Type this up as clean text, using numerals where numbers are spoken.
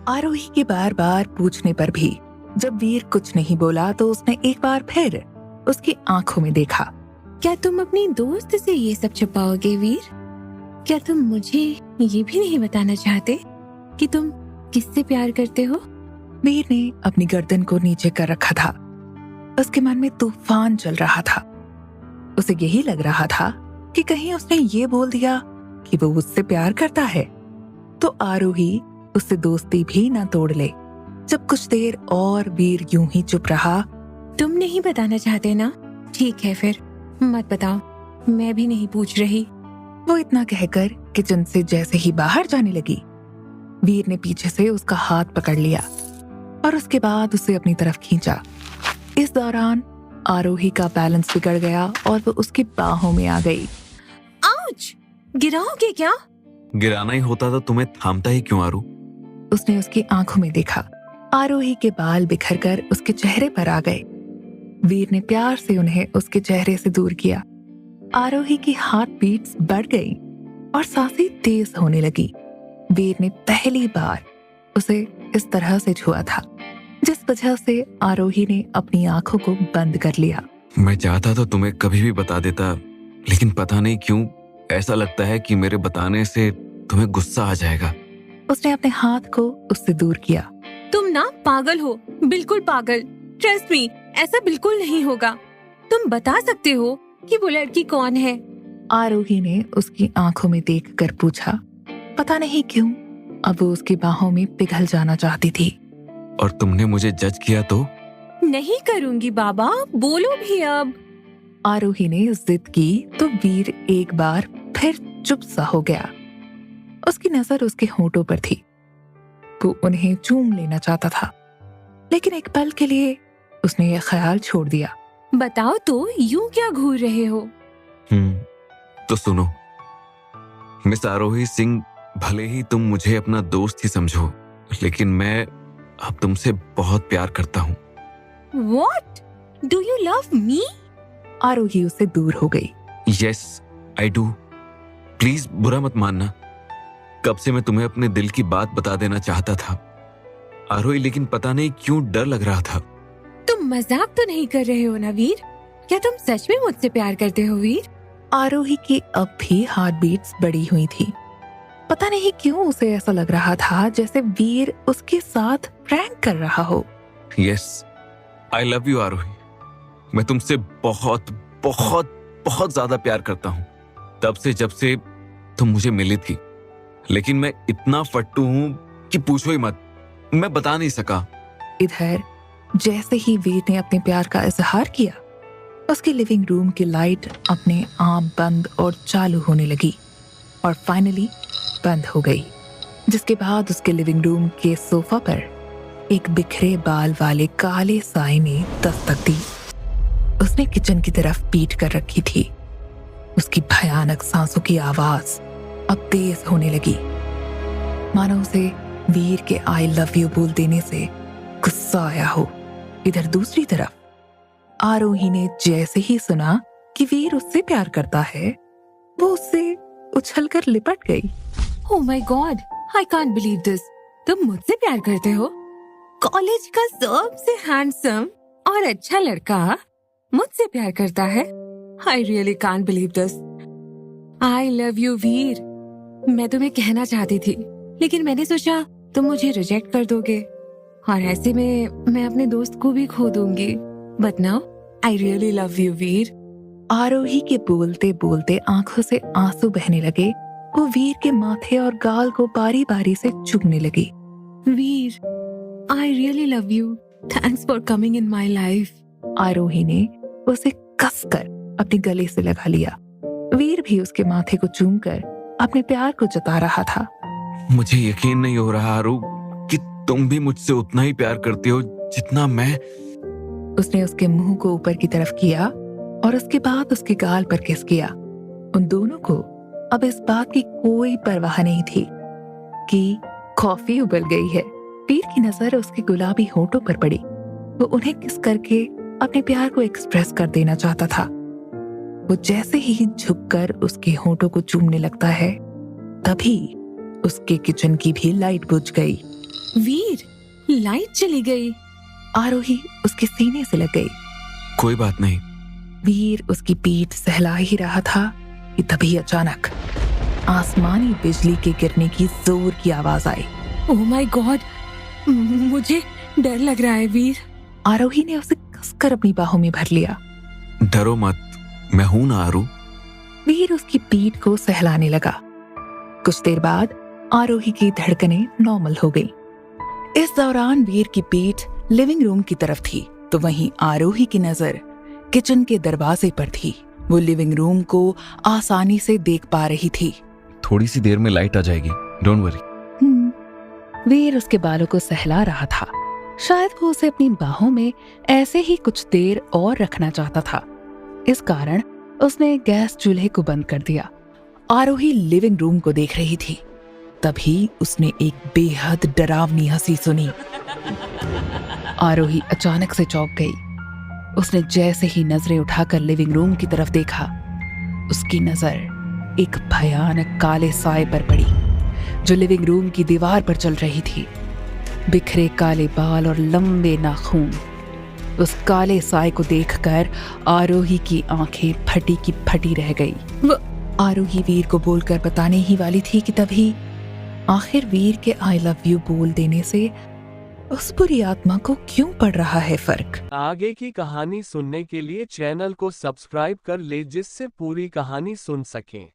आरोही के बार बार पूछने पर भी जब वीर कुछ नहीं बोला तो उसने एक बार फिर उसकी आंखों में देखा। क्या तुम अपनी दोस्त से ये सब छुपाओगे वीर? क्या तुम मुझे ये भी नहीं बताना चाहते कि तुम किससे प्यार करते हो? वीर ने अपनी गर्दन को नीचे कर रखा था। उसके मन में तूफान चल रहा था। उसे यही लग रहा था कि कहीं उसने ये बोल दिया कि वो उससे प्यार करता है तो आरोही उससे दोस्ती भी ना तोड़ ले। जब कुछ देर और वीर यूं ही चुप रहा। तुम नहीं बताना चाहते ना? ठीक है फिर मत बताओ, मैं भी नहीं पूछ रही। वो इतना कहकर किचन से जैसे ही बाहर जाने लगी, वीर ने पीछे से उसका हाथ पकड़ लिया और उसके बाद उसे अपनी तरफ खींचा। इस दौरान आरोही का बैलेंस बिगड़ गया और वो उसकी बाहों में आ गई। आउच! गिराओगे क्या? गिराना ही होता तो तुम्हें थामता ही क्यों आरू? उसने उसकी आंखों में देखा। आरोही के बाल बिखरकर उसके चेहरे पर आ गए। वीर ने प्यार से उन्हें उसके चेहरे से दूर किया। आरोही की हार्ट बीट्स बढ़ गई और सांसें तेज होने लगी। वीर ने पहली बार उसे इस तरह से छुआ था जिस वजह से आरोही ने अपनी आंखों को बंद कर लिया। मैं चाहता तो तुम्हें कभी भी बता देता, लेकिन पता नहीं क्यों ऐसा लगता है कि मेरे बताने से तुम्हें गुस्सा आ जाएगा। उसने अपने हाथ को उससे दूर किया। तुम ना पागल हो, बिल्कुल पागल। ट्रस्ट मी, ऐसा बिल्कुल नहीं होगा। तुम बता सकते हो कि वो लड़की कौन है? आरोही ने उसकी आंखों में देखकर पूछा। पता नहीं क्यों अब वो उसकी बाहों में पिघल जाना चाहती थी। और तुमने मुझे जज किया तो? नहीं करूंगी बाबा, बोलो भी अब। आरोही ने जिद की तो वीर एक बार फिर चुप सा हो गया। उसकी नजर उसके होंठों पर थी। वो उन्हें चूम लेना चाहता था, लेकिन एक पल के लिए उसने यह ख्याल छोड़ दिया। बताओ तो, यूं क्या घूर रहे हो? तो सुनो मिस आरोही सिंह, भले ही तुम मुझे अपना दोस्त ही समझो, लेकिन मैं अब तुमसे बहुत प्यार करता हूँ। What? Do you love me? आरोही उससे दूर हो गई। Yes, I do. प्लीज बुरा मत मानना। कब से मैं तुम्हें अपने दिल की बात बता देना चाहता था आरोही, लेकिन पता नहीं क्यों डर लग रहा था। तुम मजाक तो नहीं कर रहे हो ना वीर? क्या तुम सच में मुझसे प्यार करते हो वीर? आरोही की अब भी हार्ट बीट्स बढ़ी हुई थी। पता नहीं क्यों उसे ऐसा लग रहा था जैसे वीर उसके साथ प्रैंक कर रहा हो। Yes, I love you आरोही। मैं तुमसे बहुत बहुत बहुत ज्यादा प्यार करता हूँ, तब से जब से तुम मुझे मिली थी। लेकिन मैं इतना फट्टू हूँ कि पूछो ही मत, मैं बता नहीं सका। इधर जैसे ही वीर ने अपने प्यार का इजहार किया, उसकी लिविंग रूम की लाइट अपने आप बंद और चालू होने लगी और फाइनली बंद हो गई। जिसके बाद उसके लिविंग रूम के सोफा पर एक बिखरे बाल वाले काले साए ने दस्तक दी। उसने किचन की तरफ पीठ कर रखी थी। उसकी भयानक सांसों की आवाज अब तेज होने लगी, मानो उसे वीर के आई लव यू बोल देने से गुस्सा आया हो। इधर दूसरी तरफ आरोही ने जैसे ही सुना कि वीर उससे प्यार करता है, वो उससे उछलकर लिपट गई। Oh my God, I can't believe this. तुम मुझसे प्यार करते हो? कॉलेज का सबसे हैंडसम और अच्छा लड़का मुझसे प्यार करता है? I really can't believe this. I love you वीर। मैं तुम्हें कहना चाहती थी, लेकिन मैंने सोचा तुम मुझे रिजेक्ट कर दोगे और ऐसे में मैं अपने दोस्त को भी खो दूंगी। But now I really love you वीर। आरोही के बोलते बोलते आंखों से आंसू बहने लगे। वो वीर के माथे और गाल को बारी बारी से चूमने लगी। वीर, I really love you. Thanks for coming in my life. आरोही ने उसे कसकर अपने गले से लगा लिया। वीर भी उसके माथे को चूमकर अपने प्यार को जता रहा था। मुझे यकीन नहीं हो रहा आरू कि तुम भी मुझसे उतना ही प्यार करती हो जितना मैं। उसने उसके मुंह को ऊपर की तरफ किया और उसके बाद उसके गाल पर किस किया। उन दोनों को अब इस बात की कोई परवाह नहीं थी कि कॉफी उबल गई है। वीर की नजर उसके गुलाबी होठों पर पड़ी। वो उन्हें किस करके अपने प्यार को एक्सप्रेस कर देना चाहता था। वो जैसे ही झुककर उसके होठों को चूमने लगता है, तभी उसके किचन की भी लाइट बुझ गई। वीर, लाइट चली गई। आरोही उसके सीने से लग गई। कोई बात नहीं। वीर उसकी पीठ सहला ही रहा था कि तभी अचानक आसमानी बिजली के गिरने की जोर की आवाज आई। ओह माय गॉड, मुझे डर लग रहा है वीर। आरोही ने उसे कसकर अपनी बाहों में भर लिया। डरो मत, मैं हूं ना आरू। वीर उसकी पीठ को सहलाने लगा। कुछ देर बाद आरोही की धड़कनें नॉर्मल हो गईं। इस दौरान वीर की पीठ लिविंग रूम की तरफ थी, तो वहीं आरोही की नजर किचन के दरवाजे पर थी। वो लिविंग रूम को आसानी से देख पा रही थी। थोड़ी सी देर में लाइट आ जाएगी, डोंट वरी। वीर उसके बालों को सहला रहा था। शायद वो उसे अपनी बाहों में ऐसे ही कुछ देर और रखना चाहता था। इस कारण उसने गैस चूल्हे को बंद कर दिया। आरोही लिविंग रूम को देख रही थी। तभी उसने एक बेहद डरावनी हंसी सुनी। आरोही अचानक से चौंक गई। उसने जैसे ही नजरें उठाकर लिविंग रूम की तरफ देखा, उसकी नजर एक भयानक काले साए पर पड़ी जो लिविंग रूम की दीवार पर चल रही थी। बिखरे काले बाल और लंबे नाखून। उस काले साए को देखकर आरोही की आंखें फटी की फटी रह गई। आरोही वीर को बोलकर बताने ही वाली थी कि तभी आखिर वीर के आई लव यू बोल देने से उस बुरी आत्मा को क्यों पड़ रहा है फर्क। आगे की कहानी सुनने के लिए चैनल को सब्सक्राइब कर ले, जिससे पूरी कहानी सुन सकें।